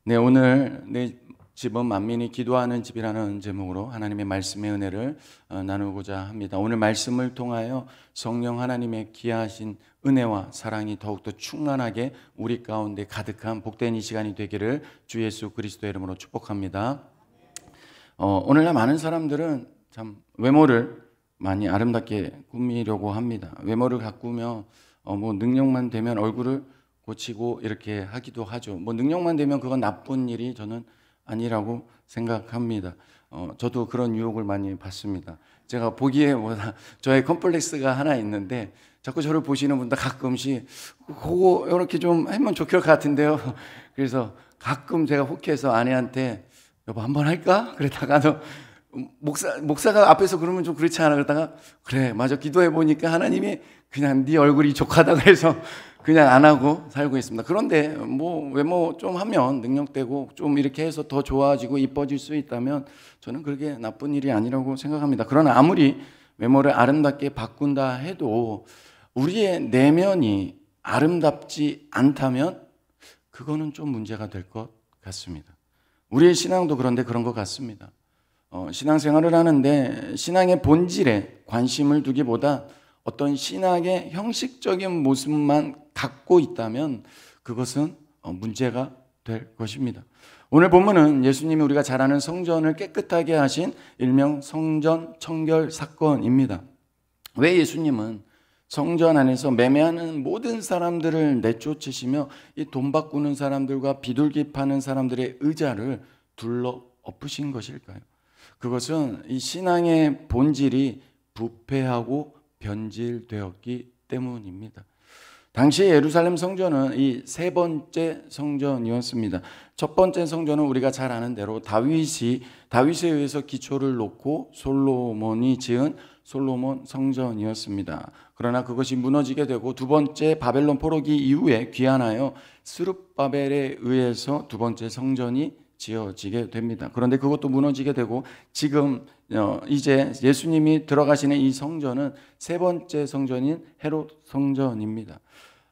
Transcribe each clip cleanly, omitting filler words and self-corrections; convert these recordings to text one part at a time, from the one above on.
네, 오늘 내 집은 만민이 기도하는 집이라는 제목으로 하나님의 말씀의 은혜를 나누고자 합니다. 오늘 말씀을 통하여 성령 하나님의 귀하신 은혜와 사랑이 더욱더 충만하게 우리 가운데 가득한 복된 이 시간이 되기를 주 예수 그리스도의 이름으로 축복합니다. 오늘날 많은 사람들은 참 외모를 많이 아름답게 꾸미려고 합니다. 외모를 가꾸며 능력만 되면 얼굴을 고치고 이렇게 하기도 하죠. 능력만 되면 그건 나쁜 일이 저는 아니라고 생각합니다. 저도 그런 유혹을 많이 받습니다. 제가 보기에 저의 컴플렉스가 하나 있는데 자꾸 저를 보시는 분들 가끔씩 그거 이렇게 좀 하면 좋을 것 같은데요. 그래서 가끔 제가 혹해서 아내한테 여보 한번 할까? 그랬다가도 목사가 앞에서 그러면 좀 그렇지 않아? 그러다가 그래 맞아 기도해 보니까 하나님이 그냥 네 얼굴이 족하다 그래서 그냥 안 하고 살고 있습니다. 그런데 외모 좀 하면 능력되고 좀 이렇게 해서 더 좋아지고 이뻐질 수 있다면 저는 그게 나쁜 일이 아니라고 생각합니다. 그러나 아무리 외모를 아름답게 바꾼다 해도 우리의 내면이 아름답지 않다면 그거는 좀 문제가 될 것 같습니다. 우리의 신앙도 그런데 그런 것 같습니다. 신앙생활을 하는데 신앙의 본질에 관심을 두기보다 어떤 신앙의 형식적인 모습만 갖고 있다면 그것은 문제가 될 것입니다. 오늘 본문은 예수님이 우리가 잘 아는 성전을 깨끗하게 하신 일명 성전 청결 사건입니다. 왜 예수님은 성전 안에서 매매하는 모든 사람들을 내쫓으시며 이 돈 바꾸는 사람들과 비둘기 파는 사람들의 의자를 둘러 엎으신 것일까요? 그것은 이 신앙의 본질이 부패하고 변질되었기 때문입니다. 당시 예루살렘 성전은 이 세 번째 성전이었습니다. 첫 번째 성전은 우리가 잘 아는 대로 다윗에 의해서 기초를 놓고 솔로몬이 지은 솔로몬 성전이었습니다. 그러나 그것이 무너지게 되고 두 번째 바벨론 포로기 이후에 귀환하여 스룹바벨에 의해서 두 번째 성전이 지어지게 됩니다. 그런데 그것도 무너지게 되고 지금 이제 예수님이 들어가시는 이 성전은 세 번째 성전인 헤롯 성전입니다.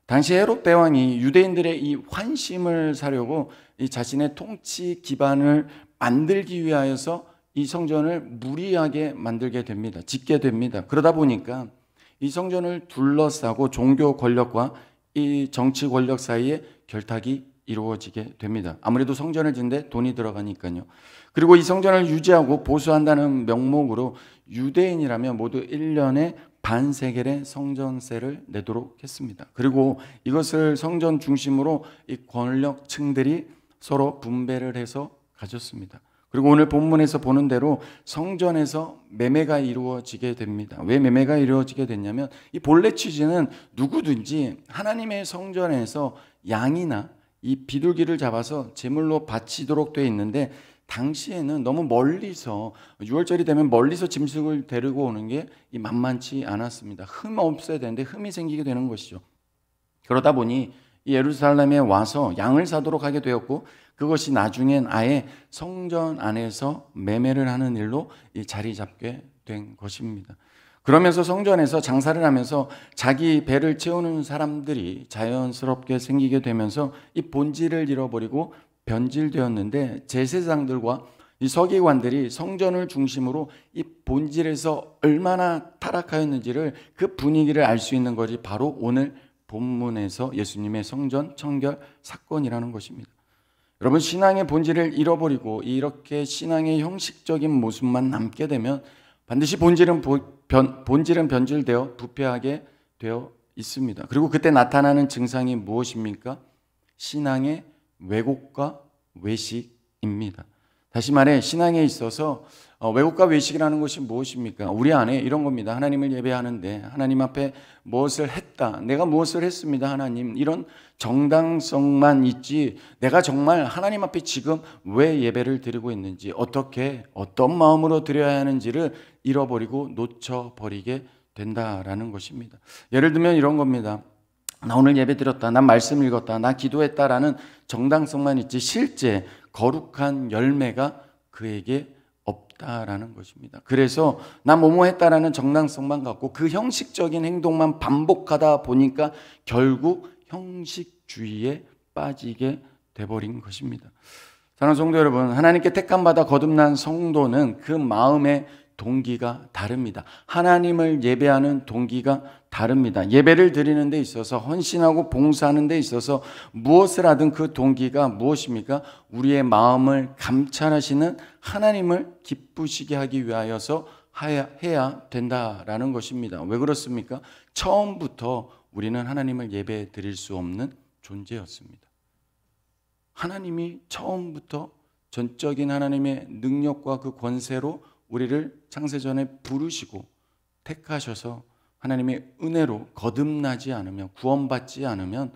당시 헤롯 대왕이 유대인들의 이 환심을 사려고 이 자신의 통치 기반을 만들기 위하여서 이 성전을 무리하게 만들게 됩니다. 짓게 됩니다. 그러다 보니까 이 성전을 둘러싸고 종교 권력과 이 정치 권력 사이에 결탁이 이루어지게 됩니다. 아무래도 성전을 짓는데 돈이 들어가니까요. 그리고 이 성전을 유지하고 보수한다는 명목으로 유대인이라면 모두 1년에 반세겔의 성전세를 내도록 했습니다. 그리고 이것을 성전 중심으로 이 권력층들이 서로 분배를 해서 가졌습니다. 그리고 오늘 본문에서 보는 대로 성전에서 매매가 이루어지게 됩니다. 왜 매매가 이루어지게 됐냐면 이 본래 취지는 누구든지 하나님의 성전에서 양이나 이 비둘기를 잡아서 제물로 바치도록 되어 있는데 당시에는 너무 멀리서 6월절이 되면 멀리서 짐승을 데리고 오는 게 만만치 않았습니다. 흠 없어야 되는데 흠이 생기게 되는 것이죠. 그러다 보니 이 예루살렘에 와서 양을 사도록 하게 되었고 그것이 나중엔 아예 성전 안에서 매매를 하는 일로 자리 잡게 된 것입니다. 그러면서 성전에서 장사를 하면서 자기 배를 채우는 사람들이 자연스럽게 생기게 되면서 이 본질을 잃어버리고 변질되었는데 제사장들과 이 서기관들이 성전을 중심으로 이 본질에서 얼마나 타락하였는지를 그 분위기를 알 수 있는 것이 바로 오늘 본문에서 예수님의 성전 청결 사건이라는 것입니다. 여러분 신앙의 본질을 잃어버리고 이렇게 신앙의 형식적인 모습만 남게 되면 반드시 본질은 변질되어 부패하게 되어 있습니다. 그리고 그때 나타나는 증상이 무엇입니까? 신앙의 왜곡과 외식입니다. 다시 말해 신앙에 있어서 왜곡과 외식이라는 것이 무엇입니까? 우리 안에 이런 겁니다. 하나님을 예배하는데 하나님 앞에 무엇을 했다. 내가 무엇을 했습니다. 하나님. 이런 정당성만 있지 내가 정말 하나님 앞에 지금 왜 예배를 드리고 있는지 어떻게 어떤 마음으로 드려야 하는지를 잃어버리고 놓쳐버리게 된다라는 것입니다. 예를 들면 이런 겁니다. 나 오늘 예배 드렸다. 난 말씀 읽었다. 나 기도했다라는 정당성만 있지 실제 거룩한 열매가 그에게 없다라는 것입니다. 그래서 나 뭐뭐 했다라는 정당성만 갖고 그 형식적인 행동만 반복하다 보니까 결국 형식주의에 빠지게 돼버린 것입니다. 사랑하는 성도 여러분, 하나님께 택함받아 거듭난 성도는 그 마음의 동기가 다릅니다. 하나님을 예배하는 동기가 다릅니다. 예배를 드리는 데 있어서, 헌신하고 봉사하는 데 있어서 무엇을 하든 그 동기가 무엇입니까? 우리의 마음을 감찰하시는 하나님을 기쁘시게 하기 위하여서 해야 된다라는 것입니다. 왜 그렇습니까? 처음부터 우리는 하나님을 예배 드릴 수 없는 존재였습니다. 하나님이 처음부터 전적인 하나님의 능력과 그 권세로 우리를 창세전에 부르시고 택하셔서 하나님의 은혜로 거듭나지 않으면, 구원받지 않으면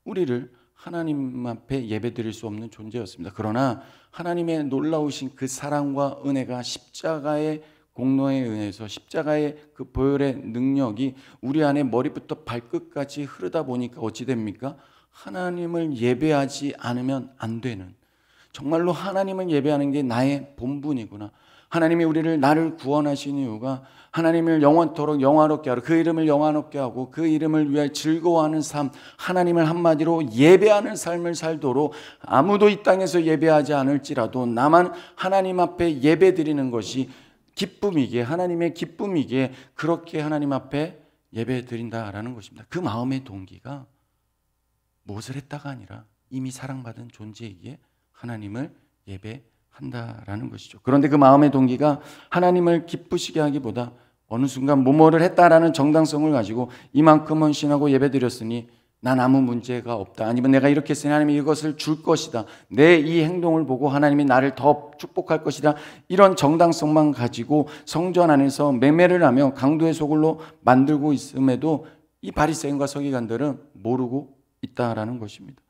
우리를 하나님 앞에 예배드릴 수 없는 존재였습니다. 그러나 하나님의 놀라우신 그 사랑과 은혜가 십자가의 공로에 의해서, 십자가의 그 보혈의 능력이 우리 안에 머리부터 발끝까지 흐르다 보니까 어찌 됩니까? 하나님을 예배하지 않으면 안 되는, 정말로 하나님을 예배하는 게 나의 본분이구나, 하나님이 나를 구원하신 이유가 하나님을 영원토록 영화롭게 하고 그 이름을 영화롭게 하고 그 이름을 위하여 즐거워하는 삶, 하나님을 한마디로 예배하는 삶을 살도록, 아무도 이 땅에서 예배하지 않을지라도 나만 하나님 앞에 예배드리는 것이 기쁨이기에, 하나님의 기쁨이기에 그렇게 하나님 앞에 예배드린다라는 것입니다. 그 마음의 동기가 무엇을 했다가 아니라 이미 사랑받은 존재이기에 하나님을 예배한다라는 것이죠. 그런데 그 마음의 동기가 하나님을 기쁘시게 하기보다 어느 순간 뭐뭐를 했다라는 정당성을 가지고 이만큼 헌신하고 예배드렸으니 난 아무 문제가 없다, 아니면 내가 이렇게 했으니 하나님이 이것을 줄 것이다, 내 이 행동을 보고 하나님이 나를 더 축복할 것이다, 이런 정당성만 가지고 성전 안에서 매매를 하며 강도의 소굴로 만들고 있음에도 이 바리새인과 서기관들은 모르고 있다라는 것입니다.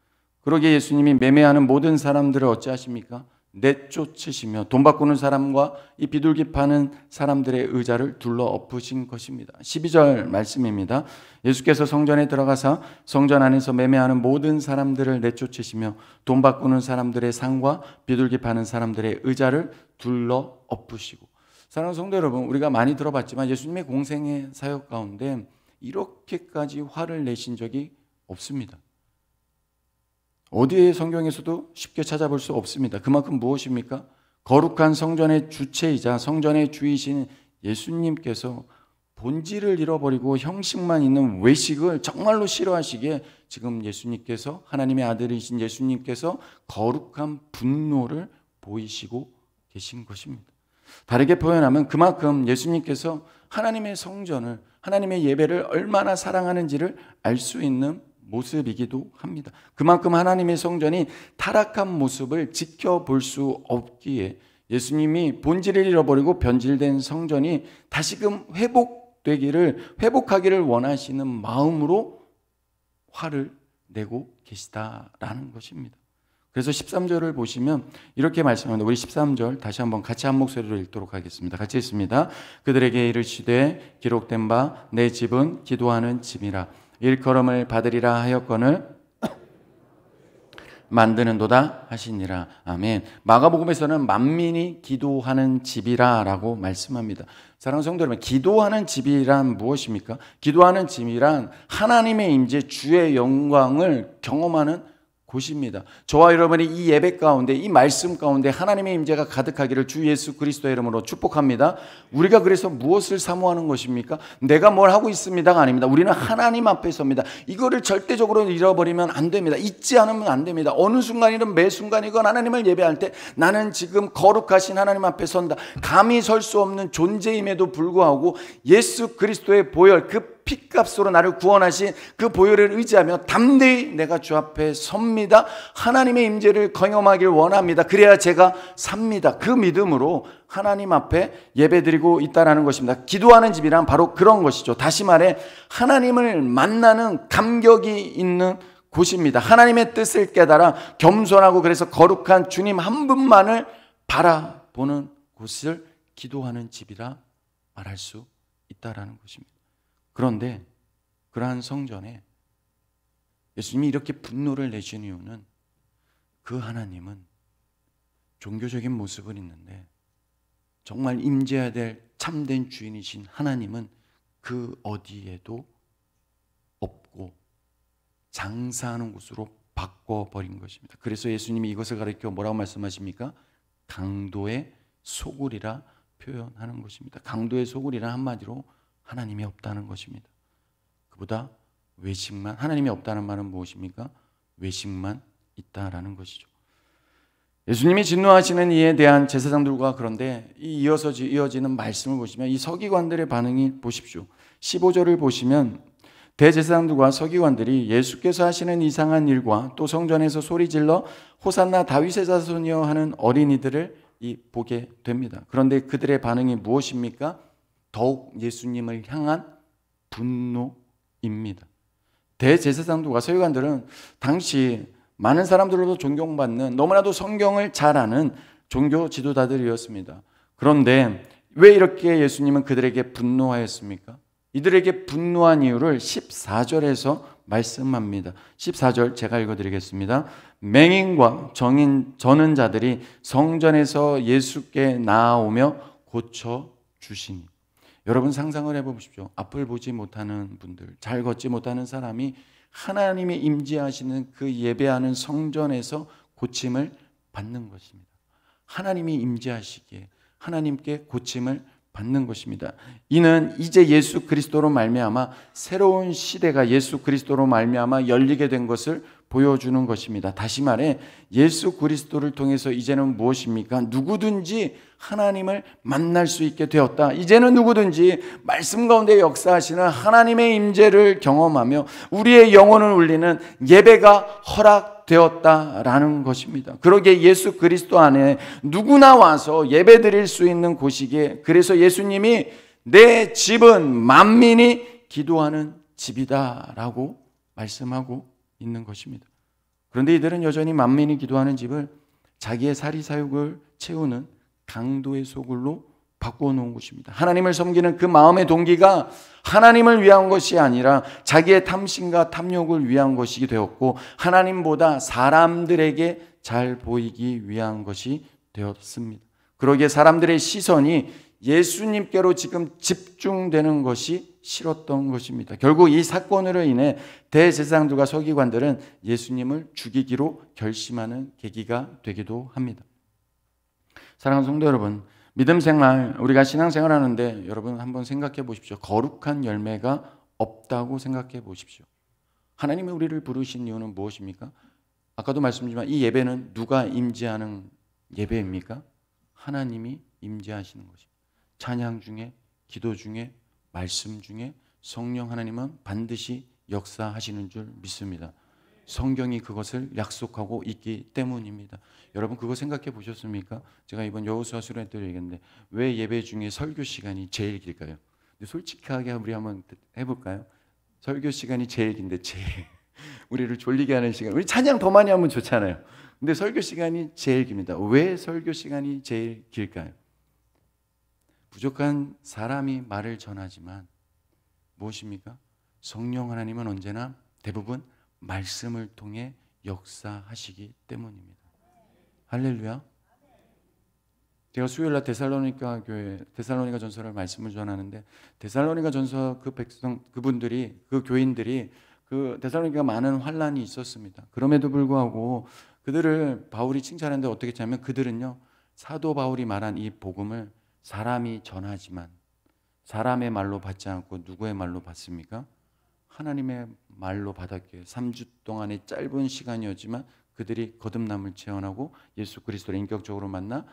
그러기에 예수님이 매매하는 모든 사람들을 어찌하십니까? 내쫓으시며 돈 바꾸는 사람과 이 비둘기 파는 사람들의 의자를 둘러 엎으신 것입니다. 12절 말씀입니다. 예수께서 성전에 들어가사 성전 안에서 매매하는 모든 사람들을 내쫓으시며 돈 바꾸는 사람들의 상과 비둘기 파는 사람들의 의자를 둘러 엎으시고. 사랑하는 성도 여러분, 우리가 많이 들어봤지만 예수님의 공생의 사역 가운데 이렇게까지 화를 내신 적이 없습니다. 어디에 성경에서도 쉽게 찾아볼 수 없습니다. 그만큼 무엇입니까? 거룩한 성전의 주체이자 성전의 주이신 예수님께서 본질을 잃어버리고 형식만 있는 외식을 정말로 싫어하시기에 지금 예수님께서, 하나님의 아들이신 예수님께서 거룩한 분노를 보이시고 계신 것입니다. 다르게 표현하면 그만큼 예수님께서 하나님의 성전을, 하나님의 예배를 얼마나 사랑하는지를 알 수 있는 모습이기도 합니다. 그만큼 하나님의 성전이 타락한 모습을 지켜볼 수 없기에 예수님이 본질을 잃어버리고 변질된 성전이 다시금 회복하기를 원하시는 마음으로 화를 내고 계시다라는 것입니다. 그래서 13절을 보시면 이렇게 말씀합니다. 우리 13절 다시 한번 같이 한 목소리로 읽도록 하겠습니다. 같이 읽습니다. 그들에게 이르시되 기록된 바 내 집은 기도하는 집이라 일컬음을 받으리라 하였거늘 만드는도다 하시니라. 아멘. 마가복음에서는 만민이 기도하는 집이라 라고 말씀합니다. 사랑하는 성도 여러분, 기도하는 집이란 무엇입니까? 기도하는 집이란 하나님의 임재, 주의 영광을 경험하는 곳입니다. 저와 여러분이 이 예배 가운데, 이 말씀 가운데 하나님의 임재가 가득하기를 주 예수 그리스도의 이름으로 축복합니다. 우리가 그래서 무엇을 사모하는 것입니까? 내가 뭘 하고 있습니다가 아닙니다. 우리는 하나님 앞에 섭니다. 이거를 절대적으로 잃어버리면 안 됩니다. 잊지 않으면 안 됩니다. 어느 순간이든 매 순간이건 하나님을 예배할 때 나는 지금 거룩하신 하나님 앞에 선다. 감히 설 수 없는 존재임에도 불구하고 예수 그리스도의 보혈, 그 핏값으로 나를 구원하신 그 보혈을 의지하며 담대히 내가 주 앞에 섭니다. 하나님의 임재를 경험하길 원합니다. 그래야 제가 삽니다. 그 믿음으로 하나님 앞에 예배드리고 있다는 것입니다. 기도하는 집이란 바로 그런 것이죠. 다시 말해 하나님을 만나는 감격이 있는 곳입니다. 하나님의 뜻을 깨달아 겸손하고 그래서 거룩한 주님 한 분만을 바라보는 곳을 기도하는 집이라 말할 수 있다는 것입니다. 그런데 그러한 성전에 예수님이 이렇게 분노를 내신 이유는 그 하나님은 종교적인 모습은 있는데 정말 임재해야 될 참된 주인이신 하나님은 그 어디에도 없고 장사하는 곳으로 바꿔버린 것입니다. 그래서 예수님이 이것을 가리켜 뭐라고 말씀하십니까? 강도의 소굴이라 표현하는 것입니다. 강도의 소굴이란 한마디로 하나님이 없다는 것입니다. 그보다 외식만, 하나님이 없다는 말은 무엇입니까? 외식만 있다라는 것이죠. 예수님이 진노하시는 이에 대한 제사장들과 그런데 이어서 이어지는 말씀을 보시면 이 서기관들의 반응이 보십시오. 15절을 보시면 대제사장들과 서기관들이 예수께서 하시는 이상한 일과 또 성전에서 소리질러 호산나 다윗의 자손이여 하는 어린이들을 보게 됩니다. 그런데 그들의 반응이 무엇입니까? 더욱 예수님을 향한 분노입니다. 대제사장들과 서기관들은 당시 많은 사람들로도 존경받는 너무나도 성경을 잘 아는 종교 지도자들이었습니다. 그런데 왜 이렇게 예수님은 그들에게 분노하였습니까? 이들에게 분노한 이유를 14절에서 말씀합니다. 14절 제가 읽어드리겠습니다. 맹인과 저는 자들이 성전에서 예수께 나아오며 고쳐주시니. 여러분 상상을 해보십시오. 앞을 보지 못하는 분들, 잘 걷지 못하는 사람이 하나님이 임재하시는 그 예배하는 성전에서 고침을 받는 것입니다. 하나님이 임재하시기에 하나님께 고침을 받는 것입니다. 이는 이제 예수 그리스도로 말미암아 새로운 시대가 예수 그리스도로 말미암아 열리게 된 것을 보여주는 것입니다. 다시 말해 예수 그리스도를 통해서 이제는 무엇입니까? 누구든지 하나님을 만날 수 있게 되었다. 이제는 누구든지 말씀 가운데 역사하시는 하나님의 임재를 경험하며 우리의 영혼을 울리는 예배가 허락되었다라는 것입니다. 그러기에 예수 그리스도 안에 누구나 와서 예배드릴 수 있는 곳이기에 그래서 예수님이 내 집은 만민이 기도하는 집이다라고 말씀하고 있는 것입니다. 그런데 이들은 여전히 만민이 기도하는 집을 자기의 사리사욕을 채우는 강도의 소굴로 바꿔놓은 것입니다. 하나님을 섬기는 그 마음의 동기가 하나님을 위한 것이 아니라 자기의 탐심과 탐욕을 위한 것이 되었고 하나님보다 사람들에게 잘 보이기 위한 것이 되었습니다. 그러기에 사람들의 시선이 예수님께로 지금 집중되는 것이 싫었던 것입니다. 결국 이 사건으로 인해 대제사장들과 서기관들은 예수님을 죽이기로 결심하는 계기가 되기도 합니다. 사랑하는 성도 여러분, 믿음 생활, 우리가 신앙생활 하는데 여러분 한번 생각해 보십시오. 거룩한 열매가 없다고 생각해 보십시오. 하나님이 우리를 부르신 이유는 무엇입니까? 아까도 말씀드렸지만 이 예배는 누가 임재하는 예배입니까? 하나님이 임재하시는 것입니다. 찬양 중에, 기도 중에, 말씀 중에 성령 하나님은 반드시 역사하시는 줄 믿습니다. 성경이 그것을 약속하고 있기 때문입니다. 여러분 그거 생각해 보셨습니까? 제가 이번 여호수아 수련회 때 얘기했는데 왜 예배 중에 설교 시간이 제일 길까요? 근데 솔직하게 우리 한번 해볼까요? 설교 시간이 제일 긴데 우리를 졸리게 하는 시간. 우리 찬양 더 많이 하면 좋잖아요. 근데 설교 시간이 제일 깁니다. 왜 설교 시간이 제일 길까요? 부족한 사람이 말을 전하지만 무엇입니까? 성령 하나님은 언제나 대부분 말씀을 통해 역사하시기 때문입니다. 할렐루야. 제가 수요일날 데살로니가 교회 데살로니가 전서를 말씀을 전하는데 데살로니가 전서 그 백성 그분들이 그 교인들이 그 데살로니가 많은 환란이 있었습니다. 그럼에도 불구하고 그들을 바울이 칭찬하는데 어떻게 했냐면 그들은요 사도 바울이 말한 이 복음을 사람이 전하지만 사람의 말로 받지 않고 누구의 말로 받습니까? 하나님의 말로 받았기에 3주 동안의 짧은 시간이었지만 그들이 거듭남을 체험하고 예수 그리스도를 인격적으로 만나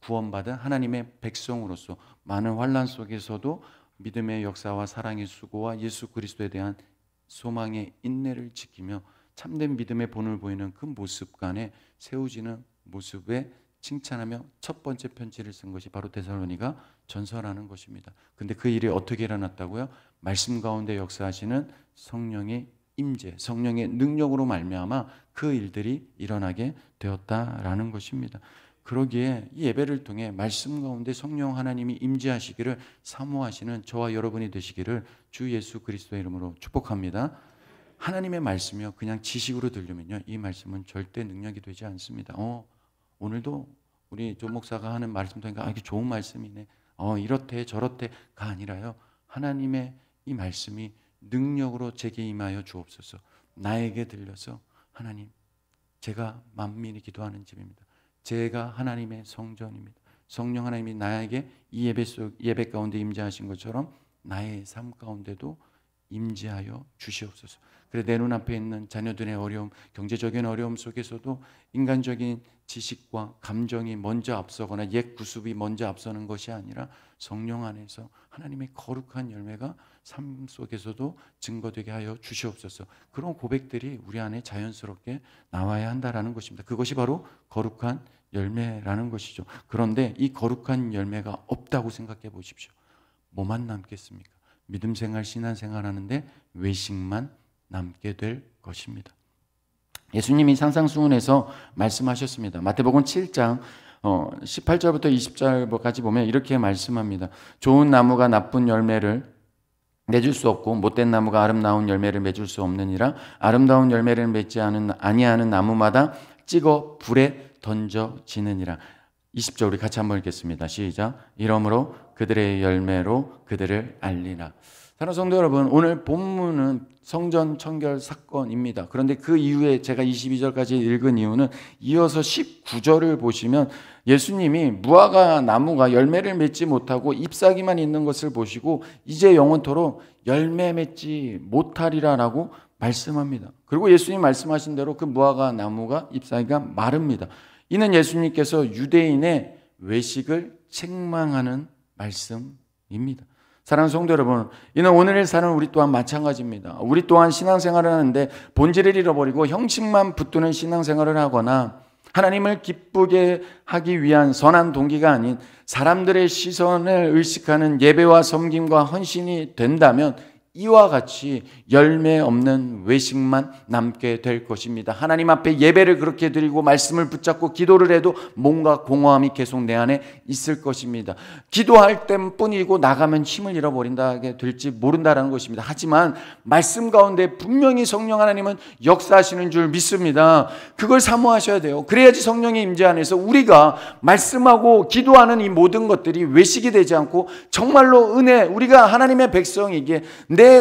구원받은 하나님의 백성으로서 많은 환난 속에서도 믿음의 역사와 사랑의 수고와 예수 그리스도에 대한 소망의 인내를 지키며 참된 믿음의 본을 보이는 그 모습 간에 세워지는 모습에 칭찬하며 첫 번째 편지를 쓴 것이 바로 데살로니가 전서라는 것입니다. 근데 그 일이 어떻게 일어났다고요? 말씀 가운데 역사하시는 성령의 임재, 성령의 능력으로 말미암아 그 일들이 일어나게 되었다라는 것입니다. 그러기에 이 예배를 통해 말씀 가운데 성령 하나님이 임재하시기를 사모하시는 저와 여러분이 되시기를 주 예수 그리스도의 이름으로 축복합니다. 하나님의 말씀이요 그냥 지식으로 들리면요 이 말씀은 절대 능력이 되지 않습니다. 오늘도 우리 조 목사가 하는 말씀 통해 이게 좋은 말씀이네. 이렇대 저렇대가 아니라요. 하나님의 이 말씀이 능력으로 제게 임하여 주옵소서. 나에게 들려서 하나님 제가 만민이 기도하는 집입니다. 제가 하나님의 성전입니다. 성령 하나님이 나에게 이 예배 가운데 임재하신 것처럼 나의 삶 가운데도 임재하여 주시옵소서. 그래 내 눈앞에 있는 자녀들의 어려움, 경제적인 어려움 속에서도 인간적인 지식과 감정이 먼저 앞서거나 옛 구습이 먼저 앞서는 것이 아니라 성령 안에서 하나님의 거룩한 열매가 삶 속에서도 증거되게 하여 주시옵소서. 그런 고백들이 우리 안에 자연스럽게 나와야 한다라는 것입니다. 그것이 바로 거룩한 열매라는 것이죠. 그런데 이 거룩한 열매가 없다고 생각해 보십시오. 뭐만 남겠습니까? 믿음 생활, 신앙 생활 하는데 외식만 남게 될 것입니다. 예수님이 산상수훈에서 말씀하셨습니다. 마태복음 7장 18절부터 20절까지 보면 이렇게 말씀합니다. 좋은 나무가 나쁜 열매를 맺을 수 없고 못된 나무가 아름다운 열매를 맺을 수 없느니라. 아름다운 열매를 맺지 아니하는 나무마다 찍어 불에 던져지느니라. 20절 우리 같이 한번 읽겠습니다. 시작. 이러므로 그들의 열매로 그들을 알리라. 사랑하는 성도 여러분, 오늘 본문은 성전 청결 사건입니다. 그런데 그 이후에 제가 22절까지 읽은 이유는 이어서 19절을 보시면 예수님이 무화과 나무가 열매를 맺지 못하고 잎사귀만 있는 것을 보시고 이제 영원토록 열매 맺지 못하리라라고 말씀합니다. 그리고 예수님 말씀하신 대로 그 무화과 나무가 잎사귀가 마릅니다. 이는 예수님께서 유대인의 외식을 책망하는 말씀입니다. 사랑하는 성도 여러분, 이는 오늘을 사는 우리 또한 마찬가지입니다. 우리 또한 신앙생활을 하는데 본질을 잃어버리고 형식만 붙드는 신앙생활을 하거나 하나님을 기쁘게 하기 위한 선한 동기가 아닌 사람들의 시선을 의식하는 예배와 섬김과 헌신이 된다면 이와 같이 열매 없는 외식만 남게 될 것입니다. 하나님 앞에 예배를 그렇게 드리고 말씀을 붙잡고 기도를 해도 뭔가 공허함이 계속 내 안에 있을 것입니다. 기도할 때뿐이고 나가면 힘을 잃어버린다게 될지 모른다라는 것입니다. 하지만 말씀 가운데 분명히 성령 하나님은 역사하시는 줄 믿습니다. 그걸 사모하셔야 돼요. 그래야지 성령의 임재 안에서 우리가 말씀하고 기도하는 이 모든 것들이 외식이 되지 않고 정말로 은혜, 우리가 하나님의 백성이기에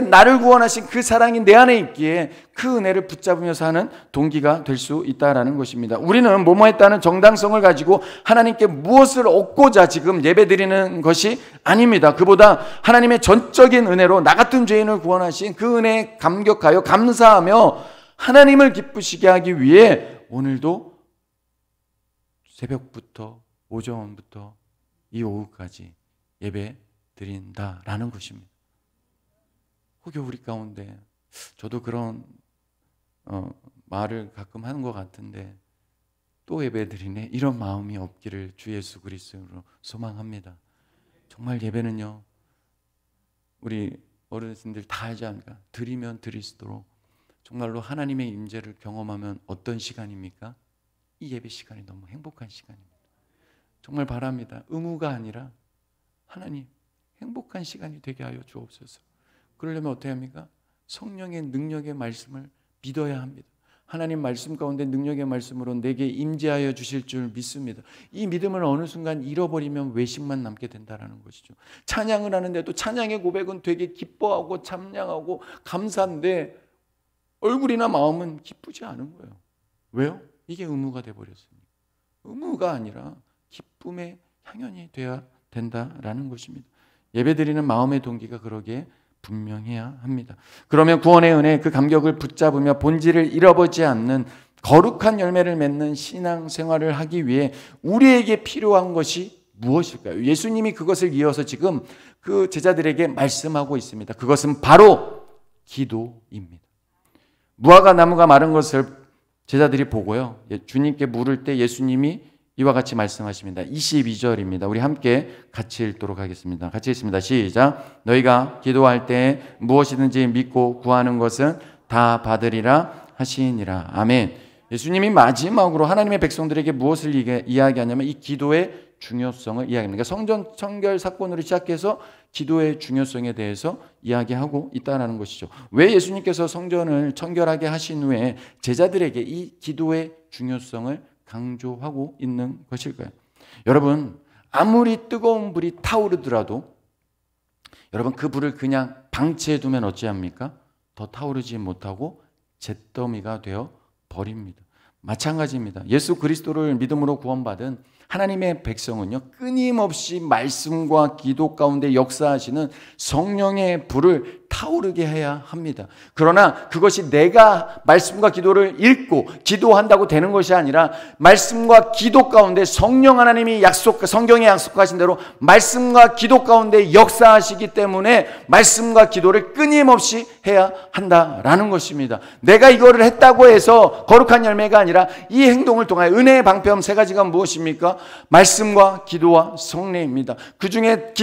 나를 구원하신 그 사랑이 내 안에 있기에 그 은혜를 붙잡으면서 하는 동기가 될 수 있다라는 것입니다. 우리는 뭐뭐 했다는 정당성을 가지고 하나님께 무엇을 얻고자 지금 예배드리는 것이 아닙니다. 그보다 하나님의 전적인 은혜로 나 같은 죄인을 구원하신 그 은혜에 감격하여 감사하며 하나님을 기쁘시게 하기 위해 오늘도 새벽부터 오전부터 이 오후까지 예배 드린다라는 것입니다. 혹여 우리 가운데 저도 그런 말을 가끔 하는 것 같은데 또 예배드리네 이런 마음이 없기를 주 예수 그리스도로 소망합니다. 정말 예배는요 우리 어르신들 다 알지 않을까? 드리면 드릴수록 정말로 하나님의 임재를 경험하면 어떤 시간입니까? 이 예배 시간이 너무 행복한 시간입니다. 정말 바랍니다. 의무가 아니라 하나님 행복한 시간이 되게 하여 주옵소서. 그러려면 어떻게 합니까? 성령의 능력의 말씀을 믿어야 합니다. 하나님 말씀 가운데 능력의 말씀으로 내게 임재하여 주실 줄 믿습니다. 이 믿음을 어느 순간 잃어버리면 외식만 남게 된다는 것이죠. 찬양을 하는데도 찬양의 고백은 되게 기뻐하고 찬양하고 감사한데 얼굴이나 마음은 기쁘지 않은 거예요. 왜요? 이게 의무가 되어버렸습니다. 의무가 아니라 기쁨의 향연이 되어야 된다라는 것입니다. 예배드리는 마음의 동기가 그러기에 분명해야 합니다. 그러면 구원의 은혜 그 감격을 붙잡으며 본질을 잃어버리지 않는 거룩한 열매를 맺는 신앙 생활을 하기 위해 우리에게 필요한 것이 무엇일까요? 예수님이 그것을 이어서 지금 그 제자들에게 말씀하고 있습니다. 그것은 바로 기도입니다. 무화과 나무가 마른 것을 제자들이 보고요. 주님께 물을 때 예수님이 이와 같이 말씀하십니다. 22절입니다. 우리 함께 같이 읽도록 하겠습니다. 같이 읽습니다. 시작. 너희가 기도할 때 무엇이든지 믿고 구하는 것은 다 받으리라 하시니라. 아멘. 예수님이 마지막으로 하나님의 백성들에게 무엇을 이야기하냐면 이 기도의 중요성을 이야기합니다. 그러니까 성전 청결 사건으로 시작해서 기도의 중요성에 대해서 이야기하고 있다는 것이죠. 왜 예수님께서 성전을 청결하게 하신 후에 제자들에게 이 기도의 중요성을 강조하고 있는 것일까요? 여러분, 아무리 뜨거운 불이 타오르더라도 여러분 그 불을 그냥 방치해 두면 어찌합니까? 더 타오르지 못하고 잿더미가 되어 버립니다. 마찬가지입니다. 예수 그리스도를 믿음으로 구원받은 하나님의 백성은요, 끊임없이 말씀과 기도 가운데 역사하시는 성령의 불을 타오르게 해야 합니다. 그러나 그것이 내가 말씀과 기도를 읽고 기도한다고 되는 것이 아니라 말씀과 기도 가운데 성령 하나님이 성경에 약속하신 대로 말씀과 기도 가운데 역사하시기 때문에 말씀과 기도를 끊임없이 해야 한다라는 것입니다. 내가 이거를 했다고 해서 거룩한 열매가 아니라 이 행동을 통하여 은혜의 방편 세 가지가 무엇입니까? 말씀과 기도와 성례입니다. 그 중에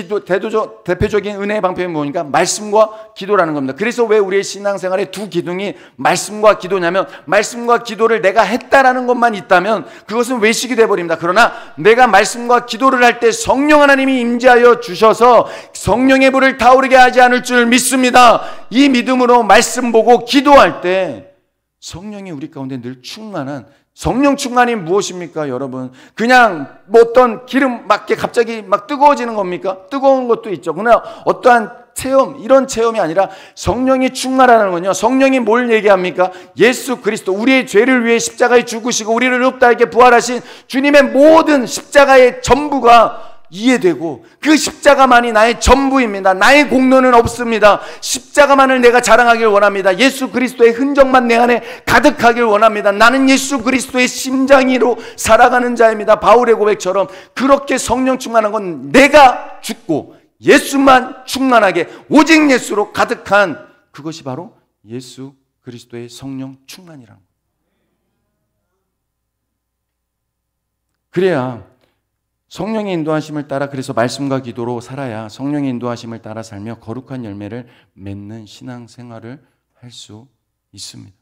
대표적인 은혜의 방편이 뭐니까 말씀과 기도라는 겁니다. 그래서 왜 우리의 신앙생활의 두 기둥이 말씀과 기도냐면 말씀과 기도를 내가 했다라는 것만 있다면 그것은 외식이 되어버립니다. 그러나 내가 말씀과 기도를 할 때 성령 하나님이 임재하여 주셔서 성령의 불을 타오르게 하지 않을 줄 믿습니다. 이 믿음으로 말씀 보고 기도할 때 성령이 우리 가운데 늘 충만한 성령 충만이 무엇입니까, 여러분? 그냥 뭐 어떤 기름 맞게 갑자기 막 뜨거워지는 겁니까? 뜨거운 것도 있죠. 그러나 어떠한 체험, 이런 체험이 아니라 성령이 충만하는 건요, 성령이 뭘 얘기합니까? 예수 그리스도, 우리의 죄를 위해 십자가에 죽으시고 우리를 의롭다하게 부활하신 주님의 모든 십자가의 전부가 이해되고 그 십자가만이 나의 전부입니다. 나의 공로는 없습니다. 십자가만을 내가 자랑하길 원합니다. 예수 그리스도의 흔적만 내 안에 가득하길 원합니다. 나는 예수 그리스도의 심장이로 살아가는 자입니다. 바울의 고백처럼 그렇게 성령 충만한 건 내가 죽고 예수만 충만하게 오직 예수로 가득한 그것이 바로 예수 그리스도의 성령 충만이라는 거예요. 그래야 성령의 인도하심을 따라, 그래서 말씀과 기도로 살아야 성령의 인도하심을 따라 살며 거룩한 열매를 맺는 신앙생활을 할 수 있습니다.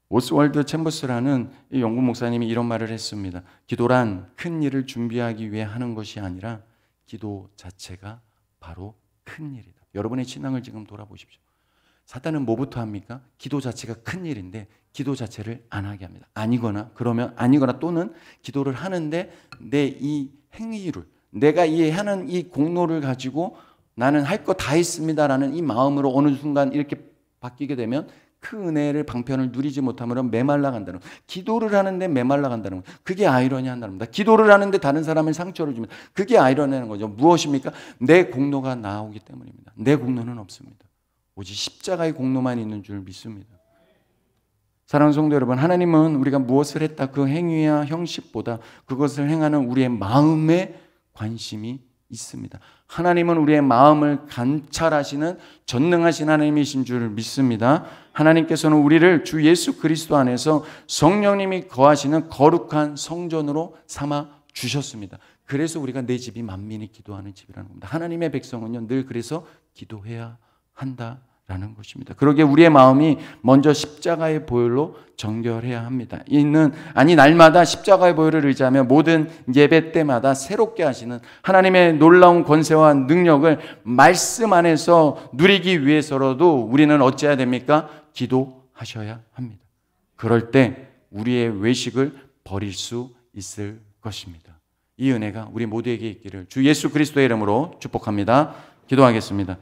오스월드 챔버스라는 이 영국 목사님이 이런 말을 했습니다. 기도란 큰 일을 준비하기 위해 하는 것이 아니라 기도 자체가 바로 큰 일이다. 여러분의 신앙을 지금 돌아보십시오. 사탄은 뭐부터 합니까? 기도 자체가 큰 일인데 기도 자체를 안 하게 합니다. 아니거나 또는 기도를 하는데 내 이 행위를, 내가 하는 이 공로를 가지고 나는 할 거 다 했습니다라는 이 마음으로 어느 순간 이렇게 바뀌게 되면 그 은혜를 방편을 누리지 못하면 메말라 간다는 거예요. 기도를 하는데 메말라 간다는 거예요. 그게 아이러니한다는 겁니다. 기도를 하는데 다른 사람을 상처를 주면 그게 아이러니한 거죠. 무엇입니까? 내 공로가 나오기 때문입니다. 내 공로는 없습니다. 오직 십자가의 공로만 있는 줄 믿습니다. 사랑하는 성도 여러분, 하나님은 우리가 무엇을 했다 그 행위와 형식보다 그것을 행하는 우리의 마음에 관심이 있습니다. 하나님은 우리의 마음을 관찰하시는 전능하신 하나님이신 줄 믿습니다. 하나님께서는 우리를 주 예수 그리스도 안에서 성령님이 거하시는 거룩한 성전으로 삼아 주셨습니다. 그래서 우리가 내 집이 만민이 기도하는 집이라는 겁니다. 하나님의 백성은요, 늘 그래서 기도해야 한다라는 것입니다. 그러기에 우리의 마음이 먼저 십자가의 보혈로 정결해야 합니다. 날마다 십자가의 보혈을 의지하며 모든 예배 때마다 새롭게 하시는 하나님의 놀라운 권세와 능력을 말씀 안에서 누리기 위해서라도 우리는 어찌해야 됩니까? 기도하셔야 합니다. 그럴 때 우리의 외식을 버릴 수 있을 것입니다. 이 은혜가 우리 모두에게 있기를 주 예수 그리스도의 이름으로 축복합니다. 기도하겠습니다.